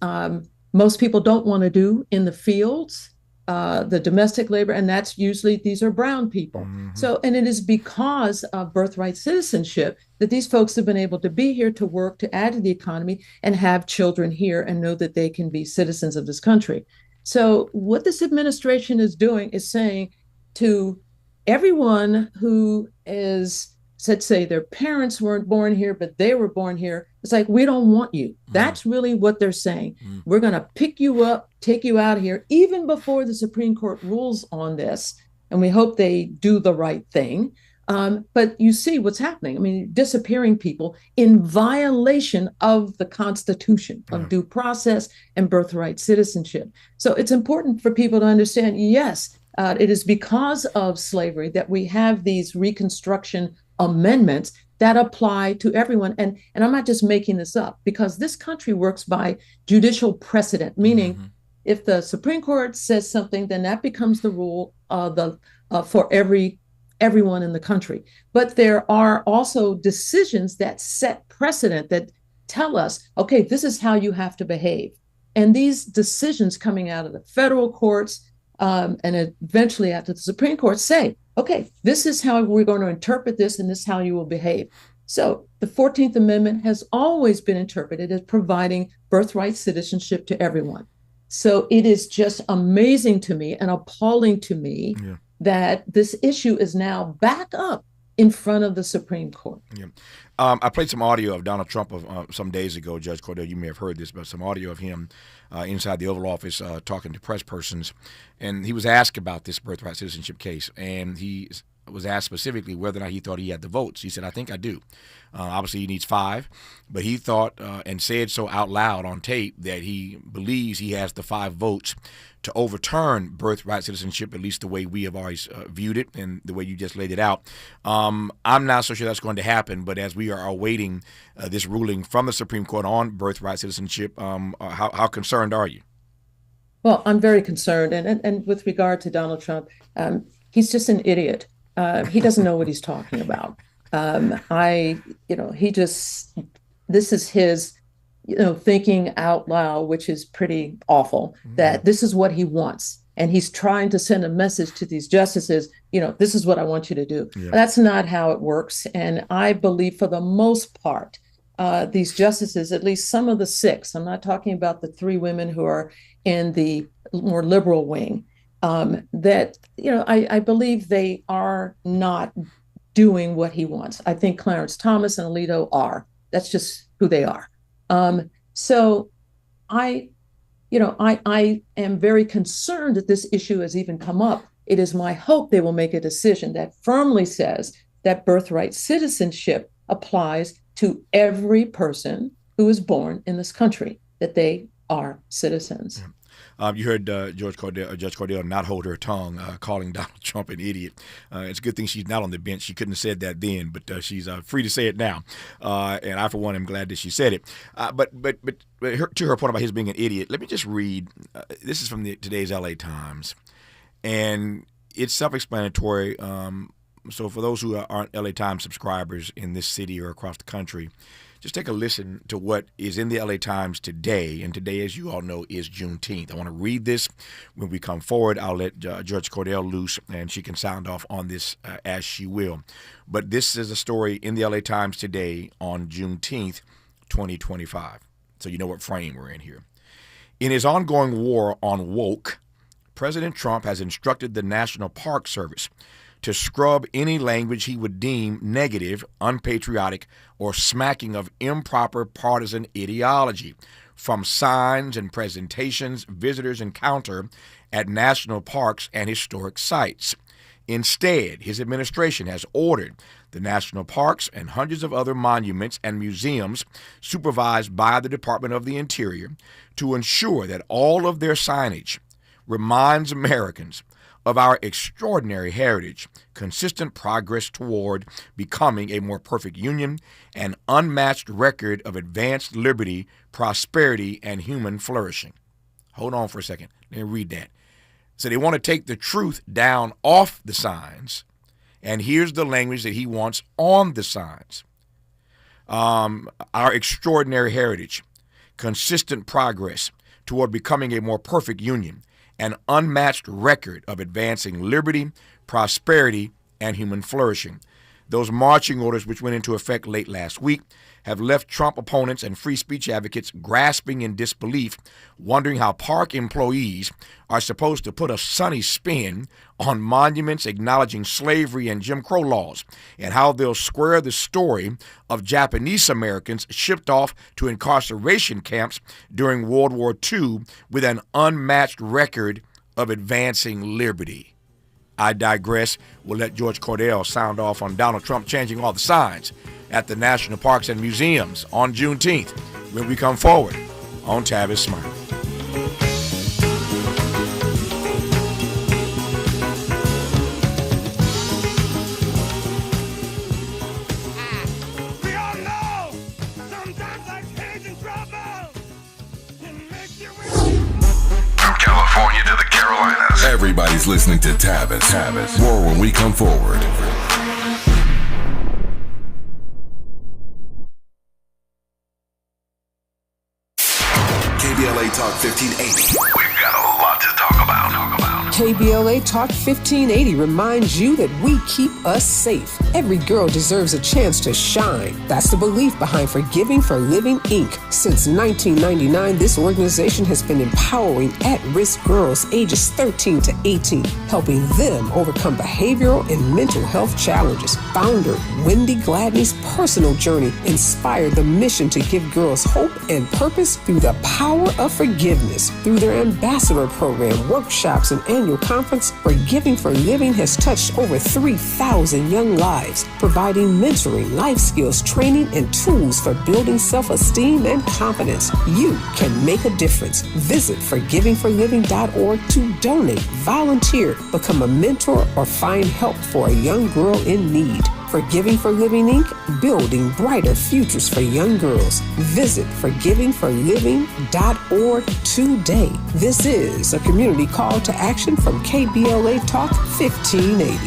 most people don't want to do in the fields, the domestic labor, and that's usually, these are brown people. So, and it is because of birthright citizenship that these folks have been able to be here to work, to add to the economy, and have children here and know that they can be citizens of this country. So what this administration is doing is saying to everyone who is, let's say their parents weren't born here, but they were born here, it's like, we don't want you. That's really what they're saying. We're going to pick you up, take you out of here, even before the Supreme Court rules on this. And we hope they do the right thing. But you see what's happening. I mean, disappearing people in violation of the Constitution, of due process and birthright citizenship. So it's important for people to understand, yes, it is because of slavery that we have these Reconstruction amendments that apply to everyone. And I'm not just making this up, because this country works by judicial precedent, meaning if the Supreme Court says something, then that becomes the rule for everyone in the country. But there are also decisions that set precedent, that tell us, okay, this is how you have to behave. And these decisions coming out of the federal courts and eventually out to the Supreme Court say, okay, this is how we're going to interpret this, and this is how you will behave. So the 14th Amendment has always been interpreted as providing birthright citizenship to everyone. So it is just amazing to me and appalling to me that this issue is now back up in front of the Supreme Court. I played some audio of Donald Trump some days ago, Judge Cordell. You may have heard this, but some audio of him inside the Oval Office talking to press persons. And he was asked about this birthright citizenship case, and he was asked specifically whether or not he thought he had the votes. He said, I think I do. Obviously, he needs 5, but he thought and said so out loud on tape that he believes he has the 5 votes to overturn birthright citizenship, at least the way we have always viewed it and the way you just laid it out. I'm not so sure that's going to happen, but as we are awaiting this ruling from the Supreme Court on birthright citizenship, how concerned are you? Well, I'm very concerned. And with regard to Donald Trump, he's just an idiot. He doesn't know what he's talking about. This is his, thinking out loud, which is pretty awful, that this is what he wants. And he's trying to send a message to these justices, this is what I want you to do. Yeah. That's not how it works. And I believe for the most part, these justices, at least some of the 6, I'm not talking about the 3 women who are in the more liberal wing, I believe they are not doing what he wants. I think Clarence Thomas and Alito are. That's just who they are. So I am very concerned that this issue has even come up. It is my hope they will make a decision that firmly says that birthright citizenship applies to every person who is born in this country, that they are citizens. You heard Judge Cordell not hold her tongue, calling Donald Trump an idiot. It's a good thing she's not on the bench. She couldn't have said that then, but she's free to say it now. And I, for one, am glad that she said it. But to her point about his being an idiot, let me just read. This is from today's LA Times, and it's self-explanatory. So for those who aren't LA Times subscribers in this city or across the country, just take a listen to what is in the LA Times today. And today, as you all know, is Juneteenth. I want to read this. When we come forward, I'll let Judge Cordell loose, and she can sound off on this as she will. But this is a story in the LA Times today on Juneteenth, 2025. So you know what frame we're in here. In his ongoing war on woke, President Trump has instructed the National Park Service to scrub any language he would deem negative, unpatriotic, or smacking of improper partisan ideology from signs and presentations visitors encounter at national parks and historic sites. Instead, his administration has ordered the national parks and hundreds of other monuments and museums supervised by the Department of the Interior to ensure that all of their signage reminds Americans of our extraordinary heritage, consistent progress toward becoming a more perfect union, and unmatched record of advanced liberty, prosperity, and human flourishing. Hold on for a second. Let me read that. So they want to take the truth down off the signs, and here's the language that he wants on the signs. our extraordinary heritage, consistent progress toward becoming a more perfect union, an unmatched record of advancing liberty, prosperity, and human flourishing. Those marching orders, which went into effect late last week, have left Trump opponents and free speech advocates grasping in disbelief, wondering how park employees are supposed to put a sunny spin on monuments acknowledging slavery and Jim Crow laws, and how they'll square the story of Japanese Americans shipped off to incarceration camps during World War II with an unmatched record of advancing liberty. I digress. We'll let George Cordell sound off on Donald Trump changing all the signs at the national parks and museums on Juneteenth when we come forward on Tavis Smiley. California to the Carolinas. Everybody's listening to Tavis. More when we come forward. KBLA Talk 1580. We've got a lot to talk about. KBLA Talk 1580 reminds you that we keep us safe. Every girl deserves a chance to shine. That's the belief behind Forgiving for Living, Inc. Since 1999, this organization has been empowering at-risk girls ages 13 to 18, helping them overcome behavioral and mental health challenges. Founder Wendy Gladney's personal journey inspired the mission to give girls hope and purpose through the power of forgiveness. Through their ambassador program, workshops, and annual conference, Forgiving for Living has touched over 3,000 young lives, providing mentoring, life skills, training, and tools for building self-esteem and confidence. You can make a difference. Visit forgivingforliving.org to donate, volunteer, become a mentor, or find help for a young girl in need. Forgiving for Living, Inc., building brighter futures for young girls. Visit forgivingforliving.org today. This is a community call to action from KBLA Talk 1580.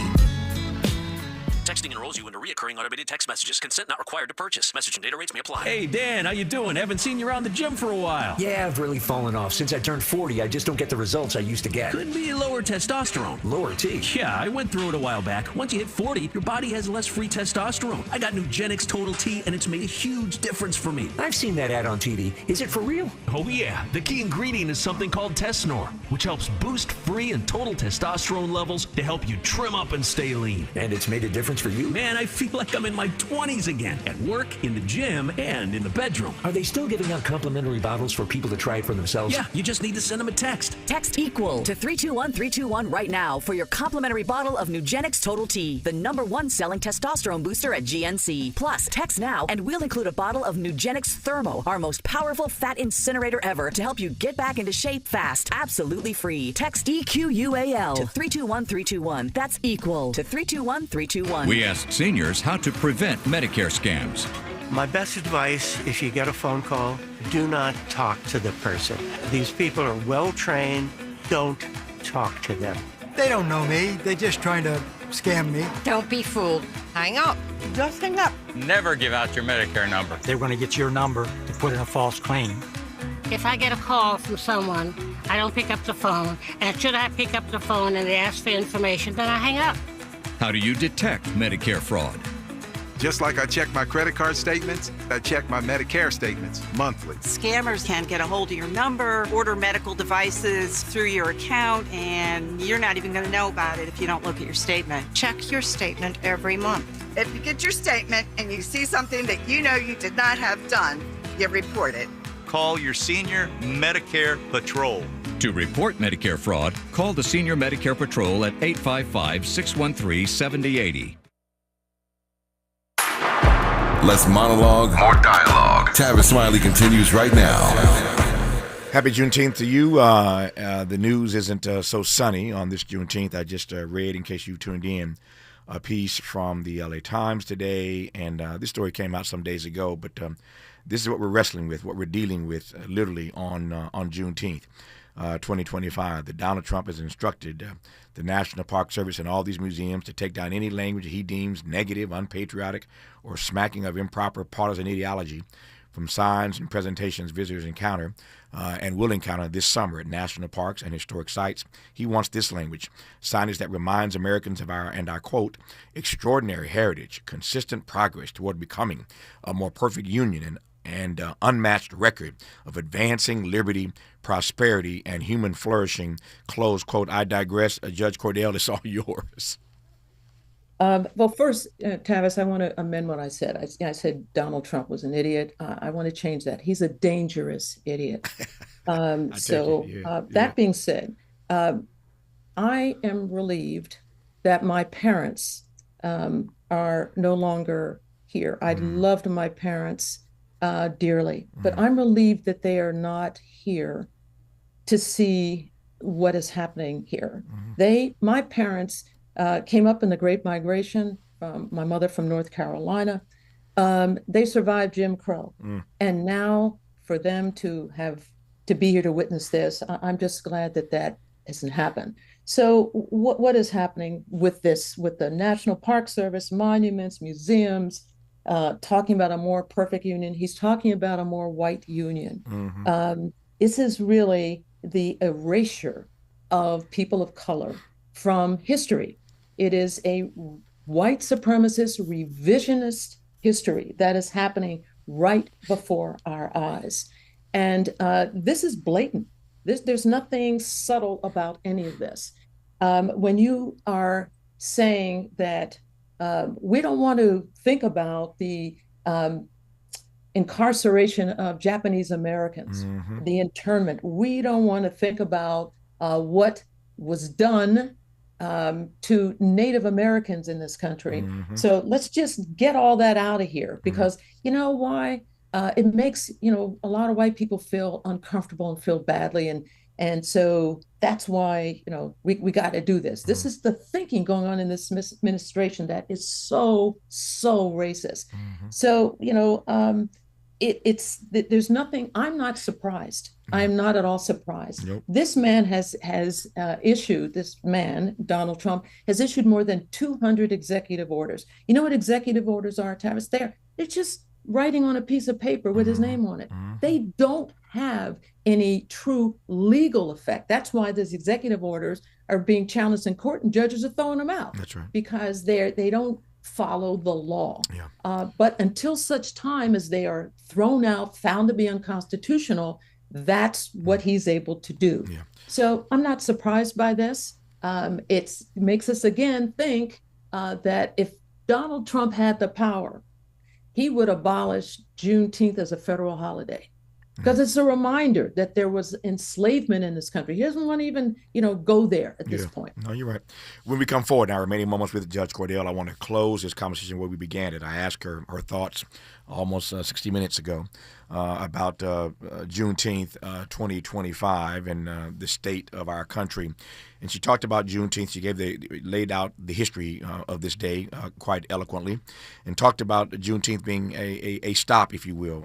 Texting enrolls you into reoccurring automated text messages. Consent not required to purchase. Message and data rates may apply. Hey, Dan, how you doing? Haven't seen you around the gym for a while. Yeah, I've really fallen off. Since I turned 40, I just don't get the results I used to get. Could be lower testosterone. Lower T? Yeah, I went through it a while back. Once you hit 40, your body has less free testosterone. I got Nugenix Total T, and it's made a huge difference for me. I've seen that ad on TV. Is it for real? Oh, yeah. The key ingredient is something called Tesnor, which helps boost free and total testosterone levels to help you trim up and stay lean. And it's made a difference for you? Man, I feel like I'm in my 20s again, at work, in the gym, and in the bedroom. Are they still giving out complimentary bottles for people to try it for themselves? Yeah, you just need to send them a text. Text EQUAL to 321-321 right now for your complimentary bottle of Nugenix Total T, the #1 selling testosterone booster at GNC. Plus, text now and we'll include a bottle of Nugenix Thermo, our most powerful fat incinerator ever, to help you get back into shape fast, absolutely free. Text EQUAL to 321-321. That's EQUAL to 321-321. We asked seniors how to prevent Medicare scams. My best advice, if you get a phone call, do not talk to the person. These people are well trained. Don't talk to them. They don't know me. They're just trying to scam me. Don't be fooled. Hang up. Just hang up. Never give out your Medicare number. They're going to get your number to put in a false claim. If I get a call from someone, I don't pick up the phone. And should I pick up the phone and they ask for information, then I hang up. How do you detect Medicare fraud? Just like I check my credit card statements, I check my Medicare statements monthly. Scammers can get a hold of your number, order medical devices through your account, and you're not even going to know about it if you don't look at your statement. Check your statement every month. If you get your statement and you see something that you know you did not have done, you report it. Call your senior Medicare Patrol. To report Medicare fraud, call the Senior Medicare Patrol at 855-613-7080. Less monologue, more dialogue. Tavis Smiley continues right now. Happy Juneteenth to you. The news isn't so sunny on this Juneteenth. I just read, in case you tuned in, a piece from the LA Times today, and this story came out some days ago, but this is what we're wrestling with, what we're dealing with literally on Juneteenth. 2025, that Donald Trump has instructed the National Park Service and all these museums to take down any language he deems negative, unpatriotic, or smacking of improper partisan ideology from signs and presentations visitors encounter and will encounter this summer at national parks and historic sites. He wants this language, signage that reminds Americans of our, and I quote, extraordinary heritage, consistent progress toward becoming a more perfect union and unmatched record of advancing liberty, prosperity, and human flourishing, close quote. I digress. Judge Cordell, it's all yours. Well, first, Tavis, I want to amend what I said. I said Donald Trump was an idiot. I want to change that. He's a dangerous idiot. That being said, I am relieved that my parents are no longer here. I loved my parents dearly, but I'm relieved that they are not here to see what is happening here. My parents came up in the Great Migration, my mother from North Carolina. They survived Jim Crow. And now for them to be here to witness this, I'm just glad that hasn't happened. So what is happening with this, with the National Park Service, monuments, museums, talking about a more perfect union? He's talking about a more white union. This is really the erasure of people of color from history. It is a white supremacist, revisionist history that is happening right before our eyes. And this is blatant. There's nothing subtle about any of this. When you are saying that we don't want to think about the incarceration of Japanese Americans, the internment. We don't want to think about what was done to Native Americans in this country. So let's just get all that out of here, because you know why? It makes, a lot of white people feel uncomfortable and feel badly. And so that's why, we got to do this. This is the thinking going on in this administration that is so racist. So, there's nothing, I'm not surprised. I'm not at all surprised. Nope. This man has issued, Donald Trump, has issued more than 200 executive orders. You know what executive orders are, Tavis? They're just writing on a piece of paper with his name on it. They don't have any true legal effect. That's why these executive orders are being challenged in court and judges are throwing them out. That's right. Because they don't follow the law. But until such time as they are thrown out, found to be unconstitutional, that's what he's able to do. So I'm not surprised by this. It makes us again think that if Donald Trump had the power, he would abolish Juneteenth as a federal holiday, because it's a reminder that there was enslavement in this country. He doesn't want to even, go there at this point. No, you're right. When we come forward in our remaining moments with Judge Cordell, I want to close this conversation where we began it. I asked her thoughts almost 60 minutes ago about Juneteenth 2025 and the state of our country. And she talked about Juneteenth. She laid out the history of this day quite eloquently, and talked about Juneteenth being a stop, if you will,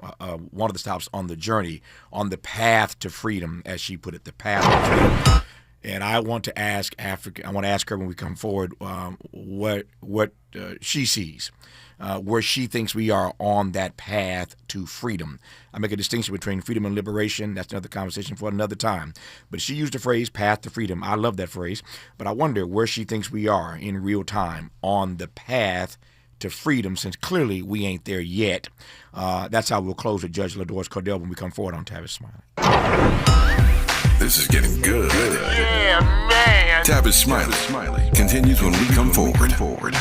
one of the stops on the journey, on the path to freedom, as she put it, the path to freedom. And I want to ask her when we come forward what she sees, where she thinks we are on that path to freedom. I make a distinction between freedom and liberation. That's another conversation for another time. But she used the phrase path to freedom. I love that phrase. But I wonder where she thinks we are in real time on the path to freedom, since clearly we ain't there yet. That's how we'll close with Judge LaDoris Cordell when we come forward on Tavis Smiley. This is getting good. Yeah, man. Tavis Smiley continues when we come forward.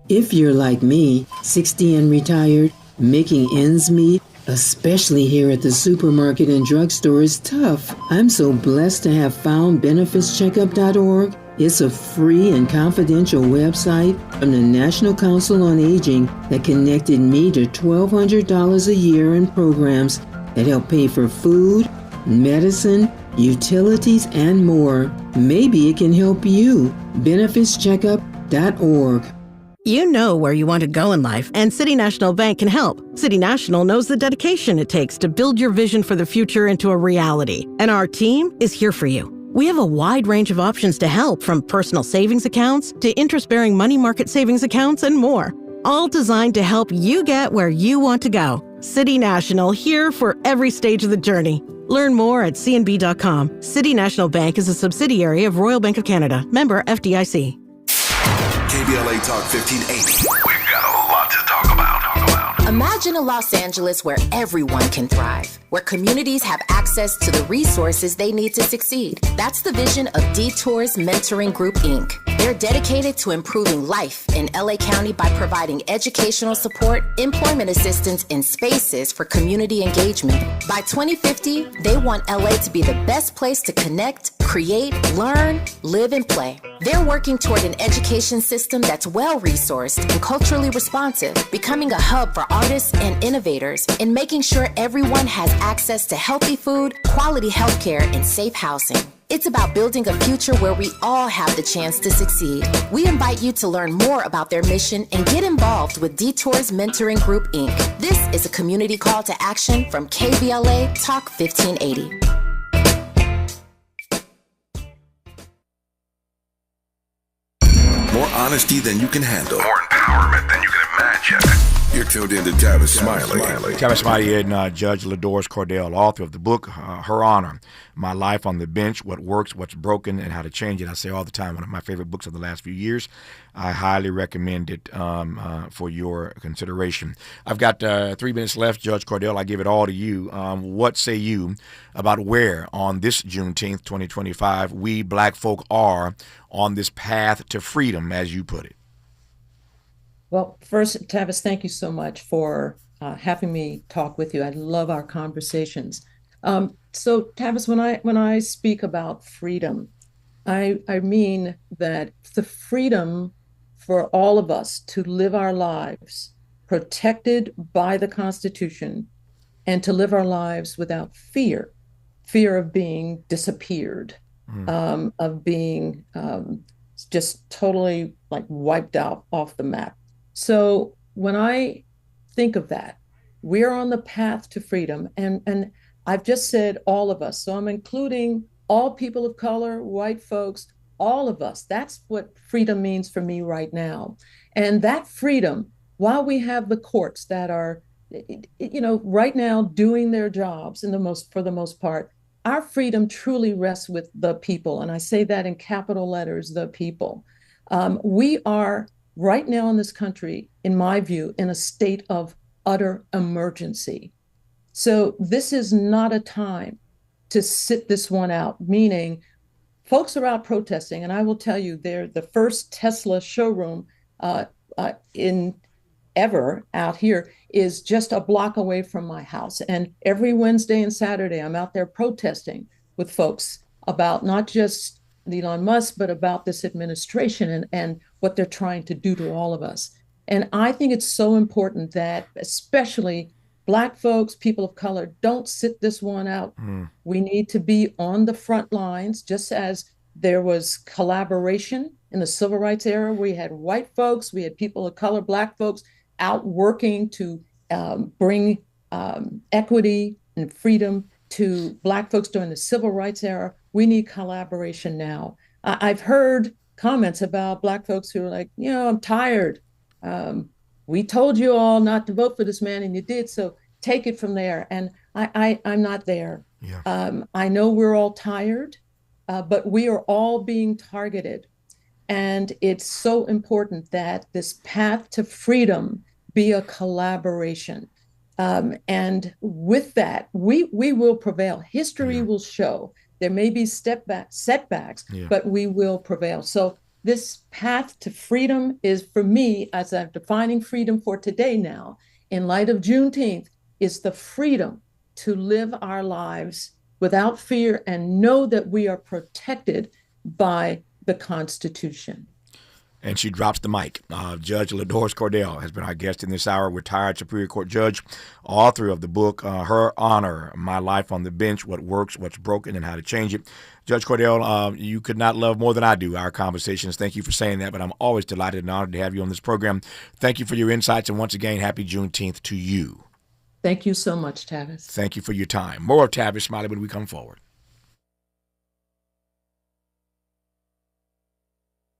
If you're like me, 60 and retired, making ends meet, especially here at the supermarket and drugstore, is tough. I'm so blessed to have found benefitscheckup.org. It's a free and confidential website from the National Council on Aging that connected me to $1,200 a year in programs that help pay for food, medicine, utilities, and more. Maybe it can help you. BenefitsCheckup.org. You know where you want to go in life, and City National Bank can help. City National knows the dedication it takes to build your vision for the future into a reality, and our team is here for you. We have a wide range of options to help, from personal savings accounts to interest-bearing money market savings accounts and more, all designed to help you get where you want to go. City National, here for every stage of the journey. Learn more at cnb.com. City National Bank is a subsidiary of Royal Bank of Canada, member FDIC. KBLA Talk 1580. We've got a lot to talk about. Imagine a Los Angeles where everyone can thrive, where communities have access to the resources they need to succeed. That's the vision of Detours Mentoring Group, Inc. They're dedicated to improving life in LA County by providing educational support, employment assistance, and spaces for community engagement. By 2050, they want LA to be the best place to connect, create, learn, live, and play. They're working toward an education system that's well-resourced and culturally responsive, becoming a hub for artists and innovators, and making sure everyone has access to healthy food, quality healthcare, and safe housing. It's about building a future where we all have the chance to succeed. We invite you to learn more about their mission and get involved with Detours Mentoring Group, Inc. This is a community call to action from KBLA Talk 1580. More honesty than you can handle. More empowerment than you can imagine. You're tuned in to Tavis Smiley. Tavis Smiley and Judge LaDoris Cordell, author of the book, Her Honor, My Life on the Bench, What Works, What's Broken, and How to Change It. I say all the time, one of my favorite books of the last few years. I highly recommend it for your consideration. I've got 3 minutes left. Judge Cordell, I give it all to you. What say you about where on this Juneteenth 2025 we black folk are on this path to freedom, as you put it? Well, first, Tavis, thank you so much for having me talk with you. I love our conversations. So, Tavis, when I speak about freedom, I mean that the freedom for all of us to live our lives protected by the Constitution and to live our lives without fear of being disappeared, of being just totally like wiped out off the map. So when I think of that, we're on the path to freedom. And I've just said all of us. So I'm including all people of color, white folks, all of us. That's what freedom means for me right now. And that freedom, while we have the courts that are, right now doing their jobs for the most part, our freedom truly rests with the people. And I say that in capital letters, the people. We are right now in this country, in my view, in a state of utter emergency. So this is not a time to sit this one out, meaning folks are out protesting. And I will tell you, they're the first Tesla showroom ever out here is just a block away from my house. And every Wednesday and Saturday, I'm out there protesting with folks about not just Elon Musk, but about this administration and what they're trying to do to all of us. And I think it's so important that especially Black folks, people of color, don't sit this one out. We need to be on the front lines, just as there was collaboration in the civil rights era. We had white folks, we had people of color, Black folks out working to bring equity and freedom to Black folks during the civil rights era. We need collaboration now. I've heard comments about Black folks who are like, I'm tired. We told you all not to vote for this man and you did, so take it from there. And I'm not there. Yeah. I know we're all tired, but we are all being targeted. And it's so important that this path to freedom be a collaboration. And with that, we will prevail. History will show. There may be setbacks, but we will prevail. So this path to freedom is, for me, as I'm defining freedom for today now, in light of Juneteenth, is the freedom to live our lives without fear and know that we are protected by the Constitution. and she drops the mic. Judge LaDoris Cordell has been our guest in this hour, retired Superior Court judge, author of the book, Her Honor, My Life on the Bench, What Works, What's Broken, and How to Change It. Judge Cordell, you could not love more than I do our conversations. Thank you for saying that, but I'm always delighted and honored to have you on this program. Thank you for your insights, and once again, happy Juneteenth to you. Thank you so much, Tavis. Thank you for your time. More of Tavis Smiley when we come forward.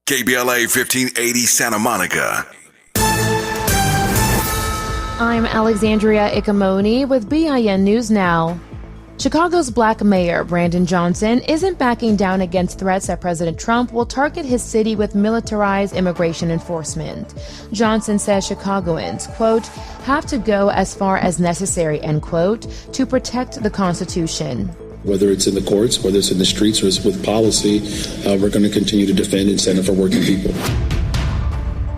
KBLA 1580 Santa Monica. I'm Alexandria Ikamoni with BIN News Now. Chicago's black mayor, Brandon Johnson, isn't backing down against threats that President Trump will target his city with militarized immigration enforcement. Johnson says Chicagoans, quote, have to go as far as necessary, end quote, to protect the Constitution. Whether it's in the courts, whether it's in the streets, or it's with policy, we're going to continue to defend and stand up for working people.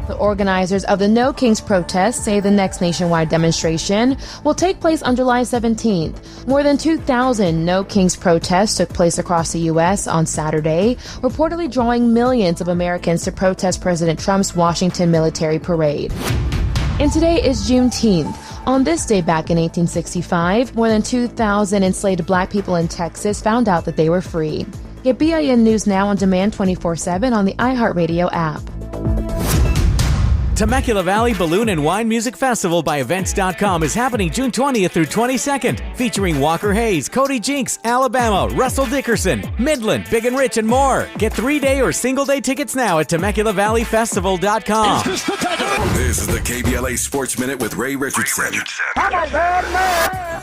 The organizers of the No Kings protest say the next nationwide demonstration will take place on July 17th. More than 2,000 No Kings protests took place across the U.S. on Saturday, reportedly drawing millions of Americans to protest President Trump's Washington military parade. And today is Juneteenth. On this day back in 1865, more than 2,000 enslaved black people in Texas found out that they were free. Get BIN News Now on demand 24/7 on the iHeartRadio app. Temecula Valley Balloon and Wine Music Festival by Events.com is happening June 20th through 22nd, featuring Walker Hayes, Cody Jinks, Alabama, Russell Dickerson, Midland, Big and Rich, and more. Get 3-day or single-day tickets now at TemeculaValleyFestival.com. This is the KBLA Sports Minute with Ray Richardson.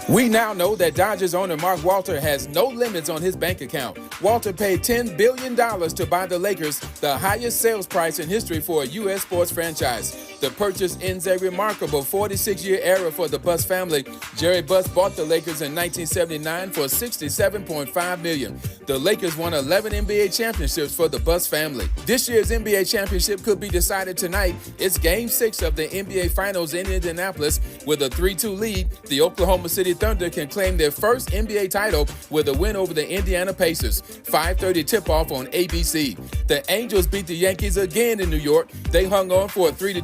We now know that Dodgers owner Mark Walter has no limits on his bank account. Walter paid $10 billion to buy the Lakers, the highest sales price in history for a U.S. sports franchise. The purchase ends a remarkable 46-year era for the Buss family. Jerry Buss bought the Lakers in 1979 for $67.5 million. The Lakers won 11 NBA championships for the Buss family. This year's NBA championship could be decided tonight. It's Game 6 of the NBA Finals in Indianapolis. With a 3-2 lead, the Oklahoma City Thunder can claim their first NBA title with a win over the Indiana Pacers. 5:30 tip-off on ABC. The Angels beat the Yankees again in New York. They hung on for a 3-2